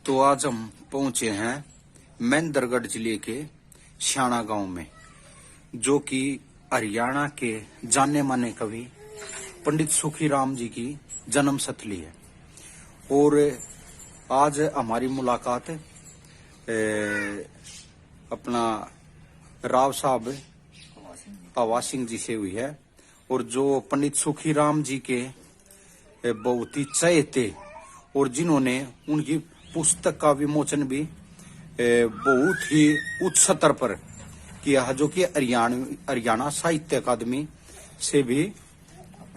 तो आज हम पहुंचे हैं महेंद्रगढ़ जिले के श्याणा गांव में, जो कि हरियाणा के जाने माने कवि पंडित सुखीराम जी की जन्म स्थली है। और आज हमारी मुलाकात अपना राव साहब हवा सिंह जी से हुई है, और जो पंडित सुखीराम जी के बहुत ही चहेते और जिन्होंने उनकी पुस्तक का विमोचन भी बहुत ही उच्च स्तर पर किया, जो कि हरियाणा साहित्य अकादमी से भी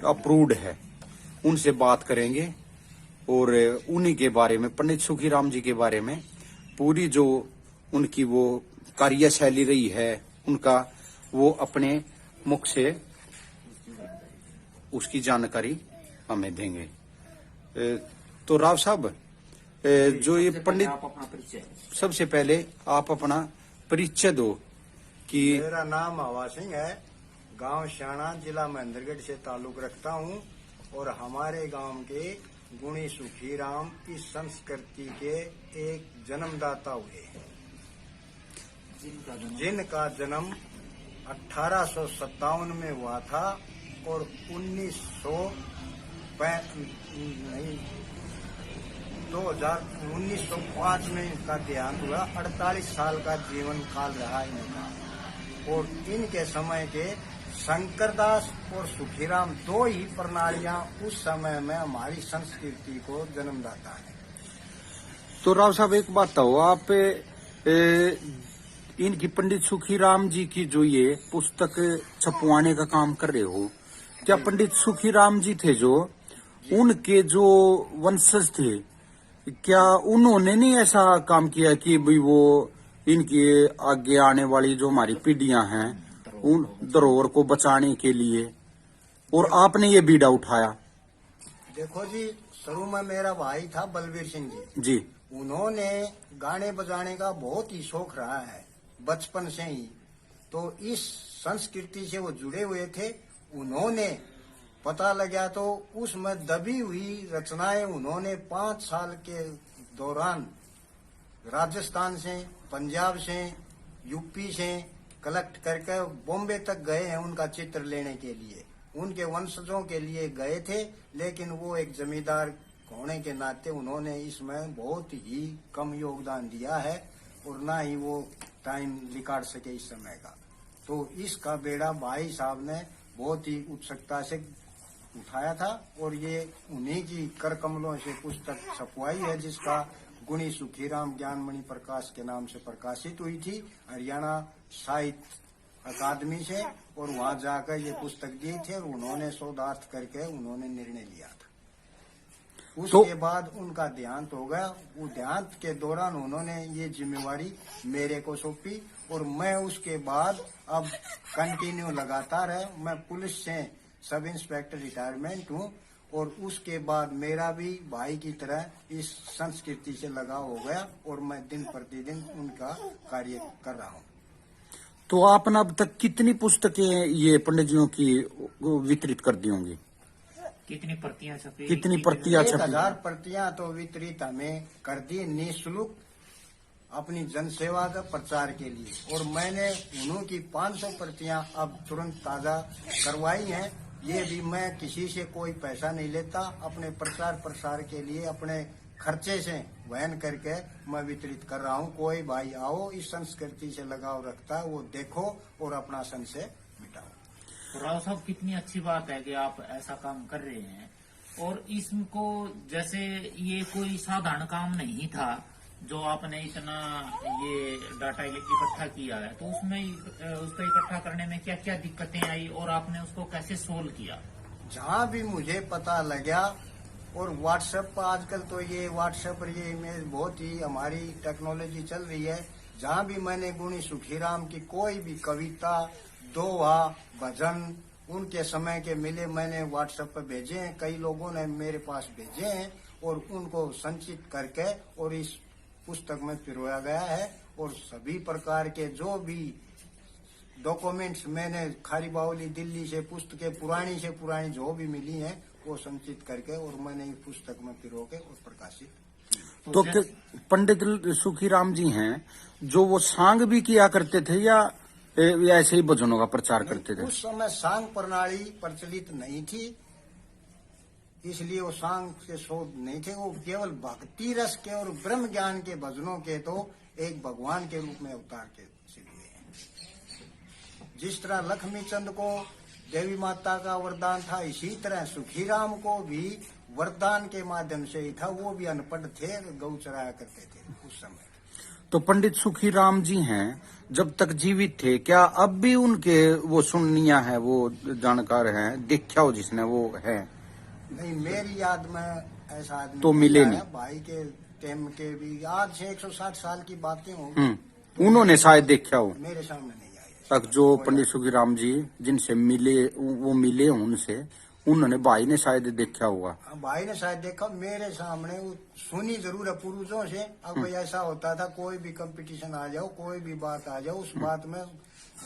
अप्रूव्ड है। उनसे बात करेंगे और उन्हीं के बारे में, पंडित सुखीराम जी के बारे में पूरी जो उनकी वो कार्यशैली रही है, उनका वो अपने मुख से उसकी जानकारी हमें देंगे। तो राव साहब, जो ये पंडित, सबसे पहले आप अपना परिचय दो कि मेरा नाम हवा सिंह है, गांव श्याणा, जिला महेंद्रगढ़ से ताल्लुक रखता हूं, और हमारे गांव के गुणी सुखीराम इस संस्कृति के एक जन्मदाता हुए हैं, जिनका जन्म 1857 में हुआ था और 1905 में इनका देहांत हुआ। 48 साल का जीवन काल रहा इनका, और इनके समय के शंकरदास और सुखीराम दो ही प्रणालियां उस समय में हमारी संस्कृति को जन्मदाता है। तो राव साहब एक बात हो, आप इनकी पंडित सुखीराम जी की जो ये पुस्तक छपवाने का काम कर रहे हो, क्या पंडित सुखीराम जी थे जो उनके जो वंशज थे, क्या उन्होंने नहीं ऐसा काम किया कि भाई वो इनके आगे आने वाली जो हमारी पीढ़ियां हैं उन धरोहर को बचाने के लिए, और आपने ये बीड़ा उठाया? देखो जी, शुरू में मेरा भाई था बलवीर सिंह जी, उन्होंने गाने बजाने का बहुत ही शौक रहा है बचपन से ही, तो इस संस्कृति से वो जुड़े हुए थे। उन्होंने पता लगा तो उसमें दबी हुई रचनाएं उन्होंने 5 साल के दौरान राजस्थान से, पंजाब से, यूपी से कलेक्ट करके बॉम्बे तक गए हैं उनका चित्र लेने के लिए। उनके वंशजों के लिए गए थे, लेकिन वो एक जमींदार होने के नाते उन्होंने इसमें बहुत ही कम योगदान दिया है, और ना ही वो टाइम निकाल सके इस समय का। तो इसका बेड़ा भाई साहब ने बहुत ही उत्सुकता से उठाया था, और ये उन्हीं की कर कमलों से पुस्तक छपवाई है, जिसका गुणी सुखीराम ज्ञानमणि प्रकाश के नाम से प्रकाशित हुई थी हरियाणा साहित्य अकादमी से, और वहां जाकर ये पुस्तक दी थी, और उन्होंने शोधार्थ करके उन्होंने निर्णय लिया था। उसके बाद उनका देहांत हो गया। वो देहांत के दौरान उन्होंने ये जिम्मेवारी मेरे को सौंपी, और मैं उसके बाद अब कंटिन्यू लगातार है। मैं पुलिस से सब इंस्पेक्टर रिटायरमेंट हूँ, और उसके बाद मेरा भी भाई की तरह इस संस्कृति से लगाव हो गया, और मैं दिन प्रतिदिन उनका कार्य कर रहा हूँ। तो आपने अब तक कितनी पुस्तकें ये पंडित जियों की वितरित कर दी होंगी? कितनी प्रतियां छपी? 1000 प्रतियां तो वितरित हमें कर दी निःशुल्क अपनी जनसेवा का प्रचार के लिए, और मैंने उन्हों की 500 प्रतियां अब तुरंत ताजा करवाई हैं। ये भी मैं किसी से कोई पैसा नहीं लेता, अपने प्रचार प्रसार के लिए अपने खर्चे से वहन करके मैं वितरित कर रहा हूँ। कोई भाई आओ, इस संस्कृति से लगाव रखता है, वो देखो और अपना संशय मिटाओ। राव साहब, कितनी अच्छी बात है कि आप ऐसा काम कर रहे हैं, और इसको जैसे ये कोई साधारण काम नहीं था जो आपने इतना ये डाटा इकट्ठा किया है, तो उसमें उसको इकट्ठा करने में क्या क्या दिक्कतें आई और आपने उसको कैसे सोल्व किया? जहाँ भी मुझे पता लगा, और व्हाट्सएप पर आजकल तो ये व्हाट्सएप पर ये इमेज बहुत ही हमारी टेक्नोलॉजी चल रही है, जहाँ भी मैंने गुणी सुखीराम की कोई भी कविता, दोहा, भजन उनके समय के मिले, मैंने व्हाट्सएप पर भेजे हैं। कई लोगों ने मेरे पास भेजे हैं, और उनको संचित करके और इस पुस्तक में पिरोया गया है। और सभी प्रकार के जो भी डॉक्यूमेंट्स मैंने खारी बावली दिल्ली से पुस्तकें पुरानी से पुरानी जो भी मिली हैं वो संचित करके और मैंने इस पुस्तक में पिरो के और प्रकाशित की। तो पंडित सुखीराम जी हैं जो वो सांग भी किया करते थे या ऐसे ही भजनों का प्रचार करते थे? उस समय सांग प्रणाली प्रचलित नहीं थी, इसलिए वो सांग के शोध नहीं थे। वो केवल भक्ति रस के और ब्रह्म ज्ञान के भजनों के तो एक भगवान के रूप में अवतार के सिद्ध हुए हैं। जिस तरह लक्ष्मी चंद को देवी माता का वरदान था, इसी तरह सुखीराम को भी वरदान के माध्यम से ही था। वो भी अनपढ़ थे, गौ चराया करते थे उस समय। तो पंडित सुखीराम जी हैं जब तक जीवित थे, क्या अब भी उनके वो सुननिया है, वो जानकार हैं, देखा हो जिसने वो है? नहीं, मेरी याद में ऐसा आदमी तो मिले नहीं। भाई के टाइम के भी आज से 160 साल की बातें होंगी, उन्होंने शायद देखा हो, मेरे सामने नहीं आई। तक जो पंडित सुखीराम जी जिनसे मिले, वो मिले उनसे, उन्होंने भाई ने शायद देखा होगा। भाई ने शायद देखा, मेरे सामने वो सुनी जरूर है पूर्वजों से। अब कोई ऐसा होता था, कोई भी कंपटीशन आ जाओ, कोई भी बात आ जाओ, उस बात में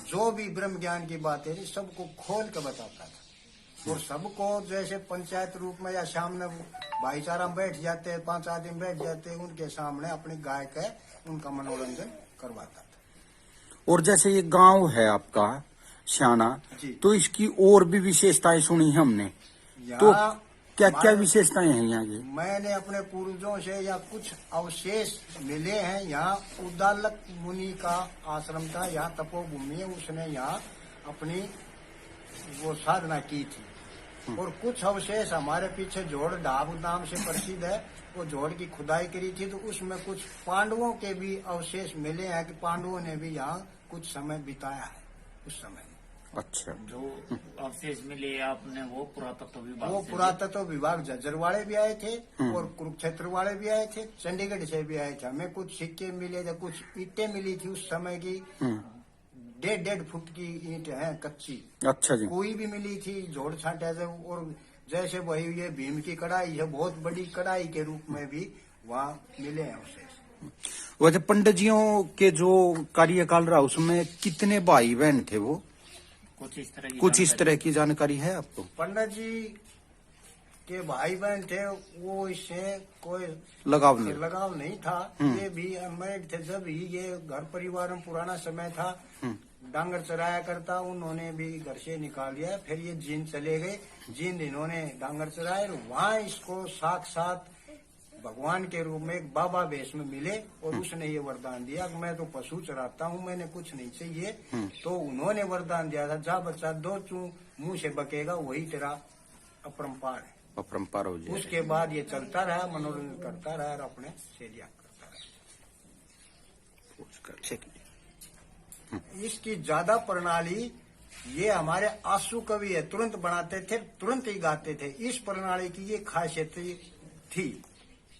जो भी ब्रह्म ज्ञान की बातें थी सबको खोल के बताता था। और सबको जैसे पंचायत रूप में या सामने भाईचारा में बैठ जाते, 5 आदमी बैठ जाते, उनके सामने अपनी गाय के उनका मनोरंजन करवाता था। और जैसे ये गांव है आपका श्याना, तो इसकी और भी विशेषताएं सुनी हमने, तो क्या क्या विशेषताएं हैं यहाँ की? मैंने अपने पूर्वजों से या कुछ अवशेष मिले हैं। यहाँ उद्दालक मुनि का आश्रम था, यहाँ तपोभूमि है, उसने यहाँ अपनी वो साधना की थी। और कुछ अवशेष हमारे पीछे जोड़ ढाब नाम से प्रसिद्ध है, वो जोड़ की खुदाई करी थी, तो उसमें कुछ पांडवों के भी अवशेष मिले हैं कि पांडवों ने भी यहाँ कुछ समय बिताया है उस समय। अच्छा, जो अवशेष मिले आपने वो पुरातत्व विभाग, वो पुरातत्व विभाग झज्जर वाले भी आए थे और कुरुक्षेत्र वाले भी आए थे, चंडीगढ़ से भी आए थे। हमें कुछ सिक्के मिले थे, कुछ ईंटें मिली थी उस समय की, 1.5 फुट की ईंट है कच्ची। अच्छा जी। कोई भी मिली थी जोड़ छाटे से। और जैसे वही ये भीम की कढ़ाई है, बहुत बड़ी कढ़ाई के रूप में भी वहाँ मिले हैं अवशेष। वैसे पंडित जियों के जो कार्यकाल रहा उसमें कितने भाई बहन थे वो? कुछ इस तरह की जानकारी है आपको? पंडित जी के भाई बहन थे, वो इससे कोई लगाव नहीं था। ये भी अनमैरिड थे। जब ही ये घर परिवार में पुराना समय था, डांगर चराया करता, उन्होंने भी घर से निकाल दिया। फिर ये जींद चले गए, जींद इन्होंने डांगर चराए, वहाँ इसको साक्षात भगवान के रूप में एक बाबा वेश में मिले और उसने ये वरदान दिया कि मैं तो पशु चराता हूँ, मैंने कुछ नहीं चाहिए। तो उन्होंने वरदान दिया था, जा बच्चा 2 चू मुंह से बकेगा वही तेरा अपरंपार है, अपरंपार हो जाए। उसके बाद ये चलता रहा, मनोरंजन करता रहा और अपने सेलिया करता रहा। इसकी ज्यादा प्रणाली ये हमारे आंसू कवि है, तुरंत बनाते थे, तुरंत ही गाते थे। इस प्रणाली की ये खासियत थी।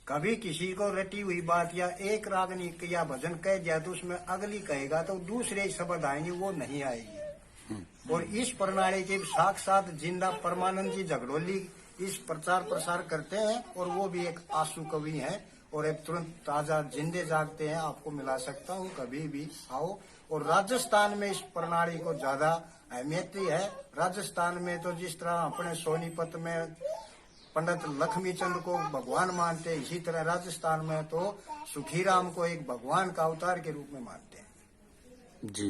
कभी किसी को रटी हुई बात या एक रागनी या भजन कह दिया तो उसमें अगली कहेगा तो दूसरे शब्द आएंगे, वो नहीं आएगी। और इस प्रणाली के साक्षात जिंदा परमानंद जी झगड़ोली इस प्रचार प्रसार करते हैं और वो भी एक आंसू कवि हैं और एक तुरंत ताजा जिंदे जागते हैं। आपको मिला सकता हूँ, कभी भी आओ। और राजस्थान में इस प्रणाली को ज्यादा अहमियत है। राजस्थान में तो जिस तरह अपने सोनीपत में पंडित लक्ष्मी चंद को भगवान मानते हैं, इसी तरह राजस्थान में तो सुखीराम को एक भगवान का अवतार के रूप में मानते हैं जी।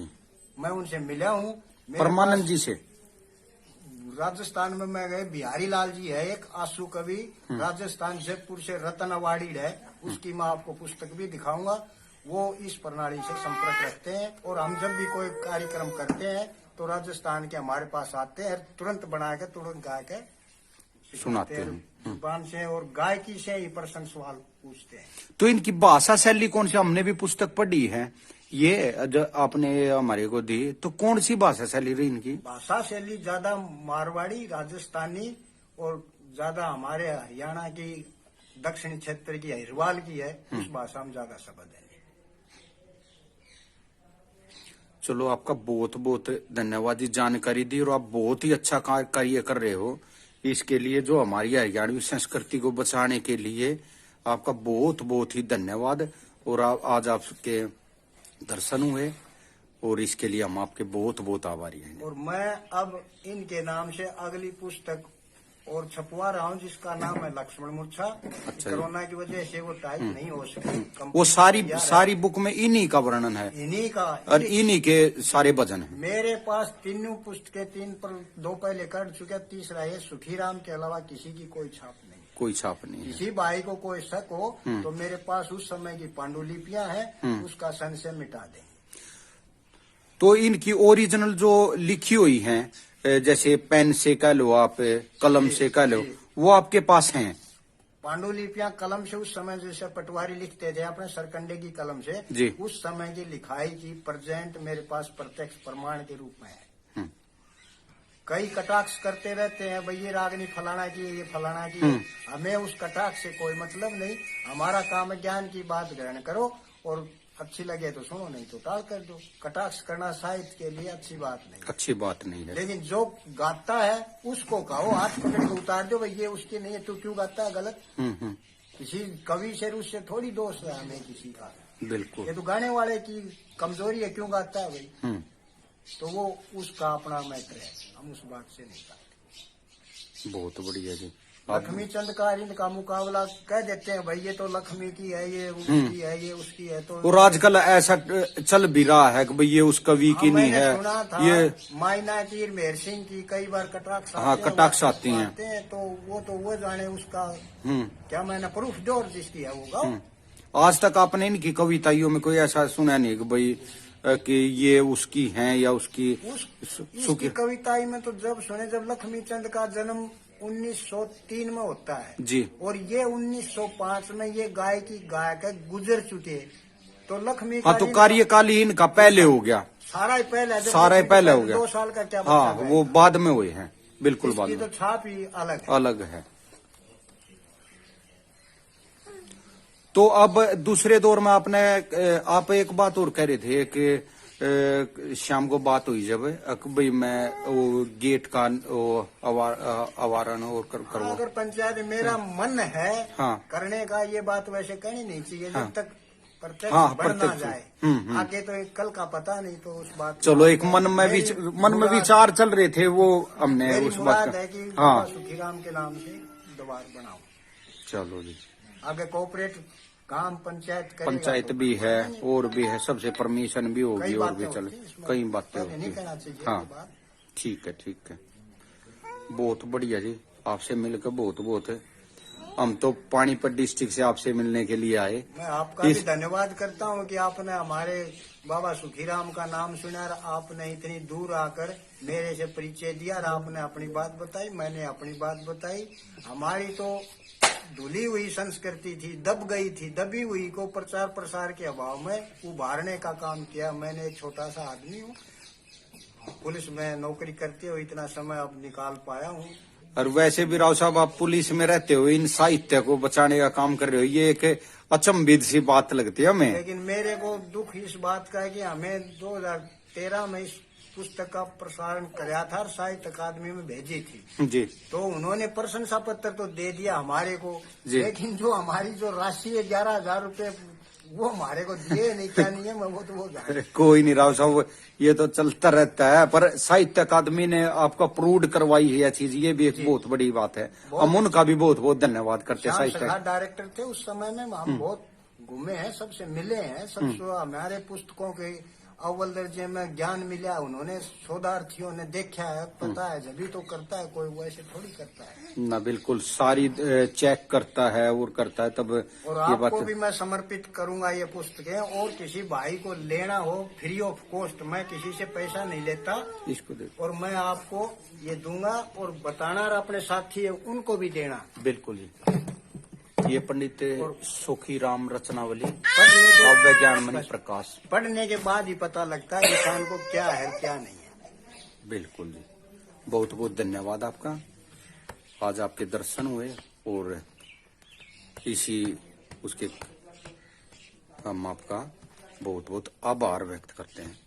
मैं उनसे मिला हूँ, परमानंद जी से। राजस्थान में मैं गए, बिहारी लाल जी है एक आंसू कवि, राजस्थान जयपुर से रतन अवार्डी है, उसकी मैं आपको पुस्तक भी दिखाऊंगा। वो इस प्रणाली से संपर्क रखते हैं और हम जब भी कोई कार्यक्रम करते हैं तो राजस्थान के हमारे पास आते हैं, तुरंत बना के तुरंत गा के सुनाते हैं जुबान से और गायकी से ही प्रश्न सवाल पूछते हैं। तो इनकी भाषा शैली कौन सी? हमने भी पुस्तक पढ़ी है, ये जो आपने हमारे को दी, तो कौन सी भाषा शैली रही इनकी? भाषा शैली ज्यादा मारवाड़ी, राजस्थानी और ज्यादा हमारे हरियाणा की दक्षिणी क्षेत्र की हिरवाल की है, उस भाषा में ज्यादा शब्द है। चलो, आपका बहुत बहुत धन्यवाद, जानकारी दी और आप बहुत ही अच्छा कार्य कर रहे हो। इसके लिए जो हमारी हरियाणवी संस्कृति को बचाने के लिए आपका बहुत बहुत ही धन्यवाद। और आज आपके दर्शन हुए और इसके लिए हम आपके बहुत बहुत आभारी हैं। और मैं अब इनके नाम से अगली पुस्तक और छपवा रहा हूँ जिसका नाम है लक्ष्मण मूर्छा। अच्छा। कोरोना की वजह से वो टाइप नहीं हो सकी। वो सारी बुक में इन्हीं का वर्णन है इन्हीं का और इन्हीं के सारे भजन है। मेरे पास तीनों पुस्तकें, 3 पर 2 पहले कर चुके, तीसरा ये सुखीराम के अलावा किसी की कोई छाप नहीं। कोई छाप नहीं है। किसी भाई को कोई शक हो तो मेरे पास उस समय की पांडुलिपियां हैं, उसका संशय मिटा दें। तो इनकी ओरिजिनल जो लिखी हुई हैं, जैसे पेन से कह लो आप, कलम से कह लो, वो आपके पास हैं? पांडुलिपियां कलम से उस समय जैसे पटवारी लिखते थे अपने सरकंडे की कलम से जी। उस समय की लिखाई की प्रेजेंट मेरे पास प्रत्यक्ष प्रमाण के रूप में है। कई कटाक्ष करते रहते हैं, भाई ये रागनी फलाना की है, ये फलाना की है। हमें उस कटाक्ष से कोई मतलब नहीं। हमारा काम है ज्ञान की बात ग्रहण करो और अच्छी लगे तो सुनो, नहीं तो टाल कर दो। कटाक्ष करना साहित्य के लिए अच्छी बात नहीं, अच्छी बात नहीं है। लेकिन जो गाता है उसको कहो, हाथ पकड़ के उतार दो, भाई ये उसकी नहीं है, तू क्यों गाता है गलत। किसी कवि से उससे थोड़ी दोष है हमें किसी का। बिल्कुल। ये तो गाने वाले की कमजोरी है, क्यों गाता है भाई। तो वो उसका अपना मैटर है, हम उस बात से नहीं गाते। बहुत बढ़िया जी। लक्ष्मी चंद का इनका मुकाबला कह देते हैं, भाई ये तो लक्ष्मी की है, ये उसकी है, ये उसकी है। तो और आजकल ऐसा चल भी रहा है कि भाई ये उस कवि की नहीं है। सुना था ये मायना की, मेहर सिंह की कई बार कटाक्ष कटाक्ष आती हैं। तो वो जाने उसका क्या मैंने प्रूफ दो जिसकी है वो गाओ। आज तक आपने इनकी कविताइयों में कोई ऐसा सुना नहीं कि भाई कि ये उसकी हैं या उसकी इसकी कविताई में तो जब सुने, जब लक्ष्मी चंद का जन्म 1903 में होता है जी, और ये 1905 में ये गायकी गायक गुजर चुके, तो लक्ष्मी हाँ, तो कार्यकाल ही इनका पहले हो गया। सारा ही पहले हो गया। 2 साल का क्या। हाँ, वो बाद में हुए हैं, बिल्कुल बाद में। तो छाप ही अलग है। तो अब दूसरे दौर में आप एक बात और कह रहे थे कि शाम को बात हुई जब भाई मैं वो गेट का अवारण और करवा। अगर पंचायत मेरा मन है हाँ, करने का, ये बात वैसे कहनी नहीं चाहिए जब तक प्रत्यक्ष बढ़ ना जाए। आगे तो एक कल का पता नहीं, तो उस बात चलो एक मन में विचार चल रहे थे, वो हमने उस बात है कि सुखीराम के नाम से द्वार बनाओ। चलो जी, आगे कोऑपरेट काम पंचायत भी है और भी है, सबसे परमिशन भी होगी और भी चल कई बातें होती है। हाँ, ठीक है। बहुत बढ़िया जी, आपसे मिलकर बहुत हम तो पानीपत डिस्ट्रिक्ट से आपसे मिलने के लिए आए। मैं आपका भी धन्यवाद करता हूँ कि आपने हमारे बाबा सुखीराम का नाम सुना और आपने इतनी दूर आकर मेरे से परिचय दिया और आपने अपनी बात बताई, मैंने अपनी बात बताई। हमारी तो धुली हुई संस्कृति थी, दब गई थी, दबी हुई को प्रचार प्रसार के अभाव में उभारने का काम किया। मैंने एक छोटा सा आदमी हूँ, पुलिस में नौकरी करते हुए इतना समय अब निकाल पाया हूँ। और वैसे भी राव साहब, आप पुलिस में रहते हो, इन साहित्य को बचाने का काम कर रहे हो, ये एक अचंभित सी बात लगती है हमें। लेकिन मेरे को दुख इस बात का है कि हमें 2013 में इस पुस्तक का प्रसारण कराया था और साहित्य अकादमी में भेजी थी जी। तो उन्होंने प्रशंसा पत्र तो दे दिया हमारे को, लेकिन जो हमारी जो राशि है 11,000 रुपए वो हमारे को दिए नहीं, क्या नहीं है वो तो कोई नहीं राव साहब, ये तो चलता रहता है। पर साहित्य अकादमी ने आपका अप्रूव्ड करवाई है यह चीज, ये भी एक बहुत बड़ी बात है। हम उनका भी बहुत धन्यवाद करते हैं। साहित्य डायरेक्टर थे उस समय में, हम बहुत घूमे हैं, सबसे मिले हैं, सबसे हमारे पुस्तकों के अव्वल दर्जे में ज्ञान मिला, उन्होंने शोधार्थियों ने देखा है, पता है, जब भी तो करता है, कोई वैसे थोड़ी करता है ना। बिल्कुल सारी चेक करता है और करता है तब। और आपको भी मैं समर्पित करूंगा ये पुस्तकें, और किसी भाई को लेना हो फ्री ऑफ कॉस्ट, मैं किसी से पैसा नहीं लेता इसको दे, और मैं आपको ये दूंगा और बताना, और अपने साथी है उनको भी देना। बिल्कुल जी। ये पंडित सुखीराम रचनावली काव्य ज्ञानमणि प्रकाश, पढ़ने के बाद ही पता लगता है इंसान को क्या है क्या नहीं है। बिल्कुल जी, बहुत धन्यवाद आपका। आज आपके दर्शन हुए और इसी उसके हम आपका बहुत आभार व्यक्त करते हैं।